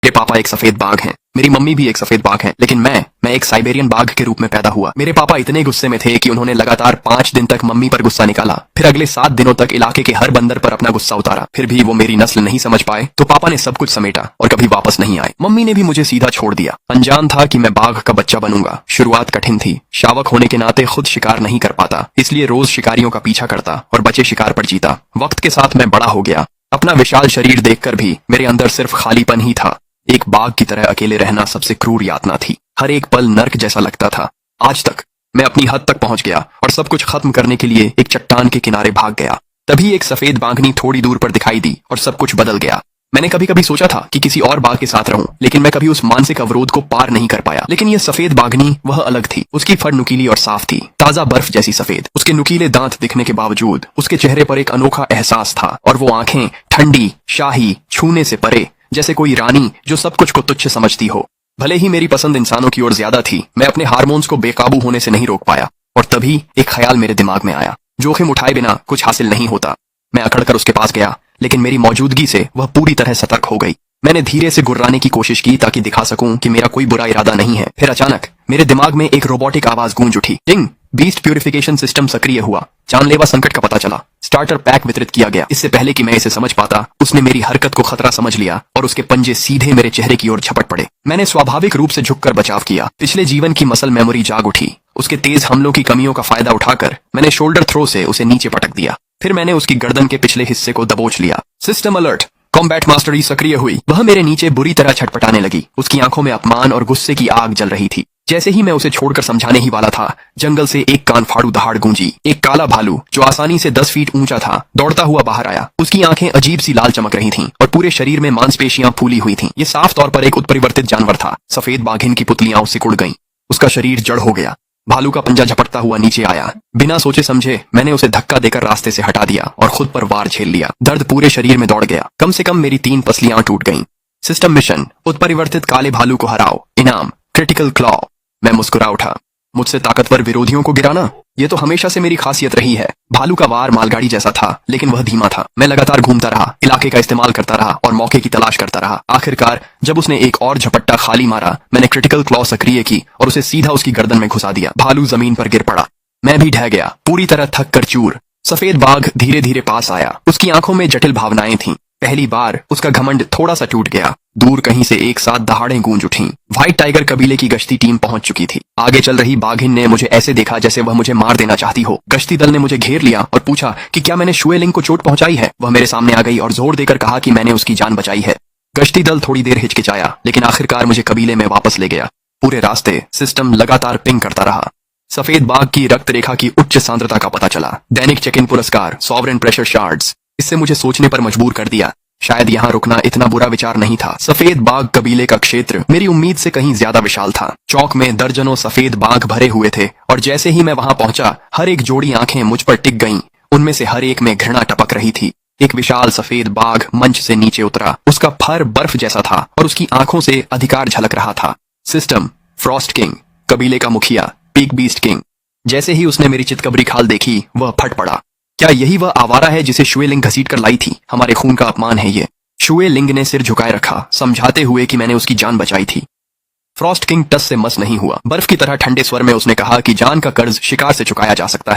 मेरे पापा एक सफेद बाघ हैं, मेरी मम्मी भी एक सफेद बाघ है, लेकिन मैं एक साइबेरियन बाघ के रूप में पैदा हुआ। मेरे पापा इतने गुस्से में थे कि उन्होंने लगातार 5 दिन तक मम्मी पर गुस्सा निकाला, फिर अगले 7 दिनों तक इलाके के हर बंदर पर अपना गुस्सा उतारा। फिर भी वो मेरी नस्ल नहीं समझ पाए तो पापा ने सब कुछ समेटा और कभी वापस नहीं आए। मम्मी ने भी मुझे सीधा छोड़ दिया। अनजान था कि मैं बाघ का बच्चा बनूंगा। शुरुआत कठिन थी। शावक होने के नाते खुद शिकार नहीं कर पाता, इसलिए रोज शिकारियों का पीछा करता और बचे शिकार पर जीता। वक्त के साथ मैं बड़ा हो गया। अपना विशाल शरीर देखकर भी मेरे अंदर सिर्फ खालीपन ही था। एक बाघ की तरह अकेले रहना सबसे क्रूर यातना थी। हर एक पल नर्क जैसा लगता था। आज तक मैं अपनी हद तक पहुंच गया और सब कुछ खत्म करने के लिए एक चट्टान के किनारे भाग गया। तभी एक सफेद बाघनी थोड़ी दूर पर दिखाई दी और सब कुछ बदल गया। मैंने कभी कभी सोचा था कि किसी और बाघ के साथ रहूं, लेकिन मैं कभी उस मानसिक अवरोध को पार नहीं कर पाया। लेकिन यह सफेद बाघनी वह अलग थी। उसकी फर नुकीली और साफ थी, ताजा बर्फ जैसी सफेद। उसके नुकीले दांत दिखने के बावजूद उसके चेहरे पर एक अनोखा एहसास था, और वो आंखें ठंडी, शाही, छूने से परे, जैसे कोई रानी जो सब कुछ को तुच्छ समझती हो। भले ही मेरी पसंद इंसानों की ओर ज्यादा थी, मैं अपने हार्मोन्स को बेकाबू होने से नहीं रोक पाया। और तभी एक ख्याल मेरे दिमाग में आया, जोखिम उठाए बिना कुछ हासिल नहीं होता। मैं अकड़कर उसके पास गया, लेकिन मेरी मौजूदगी से वह पूरी तरह सतर्क हो गई। मैंने धीरे से गुर्राने की कोशिश की ताकि दिखा सकूं कि मेरा कोई बुरा इरादा नहीं है। फिर अचानक मेरे दिमाग में एक रोबोटिक आवाज गूंज उठी। टिंग! बीस्ट प्यूरिफिकेशन सिस्टम सक्रिय हुआ। जानलेवा संकट का पता चला। स्टार्टर पैक वितरित किया गया। इससे पहले कि मैं इसे समझ पाता, उसने मेरी हरकत को खतरा समझ लिया और उसके पंजे सीधे मेरे चेहरे की ओर झपट पड़े। मैंने स्वाभाविक रूप से झुककर बचाव किया। पिछले जीवन की मसल मेमोरी जाग उठी। उसके तेज हमलों की कमियों का फायदा उठाकर मैंने शोल्डर थ्रो से उसे नीचे पटक दिया। फिर मैंने उसकी गर्दन के पिछले हिस्से को दबोच लिया। System alert! कॉम्बैट मास्टरी सक्रिय हुई। वह मेरे नीचे बुरी तरह छटपटाने लगी। उसकी आंखों में अपमान और गुस्से की आग जल रही थी। जैसे ही मैं उसे छोड़कर समझाने ही वाला था, जंगल से एक कान फाड़ू दहाड़ गूंजी। एक काला भालू जो आसानी से 10 फीट ऊंचा था, दौड़ता हुआ बाहर आया। उसकी आंखें अजीब सी लाल चमक रही थीं और पूरे शरीर में मांसपेशियां फूली हुई थीं। ये साफ तौर पर एक उत्परिवर्तित जानवर था। सफेद बाघिन की पुतलियां उससे कुड़ गईं। उसका शरीर जड़ हो गया। भालू का पंजा झपटता हुआ नीचे आया। बिना सोचे समझे मैंने उसे धक्का देकर रास्ते से हटा दिया और खुद पर वार झेल लिया। दर्द पूरे शरीर में दौड़ गया। कम से कम मेरी 3 पसलियां टूट गईं। सिस्टम मिशन: उत्परिवर्तित काले भालू को हराओ। इनाम: क्रिटिकल क्लॉ। मैं मुस्कुरा उठा। मुझसे ताकतवर विरोधियों को गिराना, ये तो हमेशा से मेरी खासियत रही है। भालू का वार मालगाड़ी जैसा था, लेकिन वह धीमा था। मैं लगातार घूमता रहा, इलाके का इस्तेमाल करता रहा और मौके की तलाश करता रहा। आखिरकार जब उसने एक और झपट्टा खाली मारा, मैंने क्रिटिकल क्लॉ सक्रिय की और उसे सीधा उसकी गर्दन में घुसा दिया। भालू जमीन पर गिर पड़ा। मैं भी ढह गया, पूरी तरह थक कर चूर। सफेद बाघ धीरे धीरे पास आया। उसकी आंखों में जटिल भावनाएं थीं। पहली बार उसका घमंड थोड़ा सा टूट गया। दूर कहीं से एक साथ दहाड़ें गूंज उठीं। व्हाइट टाइगर कबीले की गश्ती टीम पहुंच चुकी थी। आगे चल रही बाघिन ने मुझे ऐसे देखा जैसे वह मुझे मार देना चाहती हो। गश्ती दल ने मुझे घेर लिया और पूछा कि क्या मैंने शुएलिंग को चोट पहुंचाई है। वह मेरे सामने आ गई और जोर देकर कहा कि मैंने उसकी जान बचाई है। गश्ती दल थोड़ी देर हिचकिचाया, लेकिन आखिरकार मुझे कबीले में वापस ले गया। पूरे रास्ते सिस्टम लगातार पिंग करता रहा। सफेद बाघ की रक्त रेखा की उच्च सांद्रता का पता चला। दैनिक चेक इन पुरस्कार, सॉवरेन प्रेशर शार्ड्स। इससे मुझे सोचने पर मजबूर कर दिया। शायद यहाँ रुकना इतना बुरा विचार नहीं था। सफेद बाघ कबीले का क्षेत्र मेरी उम्मीद से कहीं ज्यादा विशाल था। चौक में दर्जनों सफेद बाघ भरे हुए थे और जैसे ही मैं वहां पहुंचा, हर एक जोड़ी आंखें मुझ पर टिक गईं। उनमें से हर एक में घृणा टपक रही थी। एक विशाल सफेद बाघ मंच से नीचे उतरा। उसका फर बर्फ जैसा था और उसकी आंखों से अधिकार झलक रहा था। सिस्टम: फ्रॉस्ट किंग, कबीले का मुखिया, पीक बीस्ट किंग। जैसे ही उसने मेरी चितकबरी खाल देखी, वह फट पड़ा। क्या यही वह आवारा है जिसे शुएलिंग घसीट कर लाई थी? हमारे खून का अपमान है ये। शुएलिंग ने सिर झुकाए रखा, समझाते हुए कि मैंने उसकी जान बचाई थी। फ्रॉस्ट किंग टस से मस नहीं हुआ। बर्फ की तरह ठंडे स्वर में उसने कहा कि जान का कर्ज शिकार से चुकाया जा सकता है,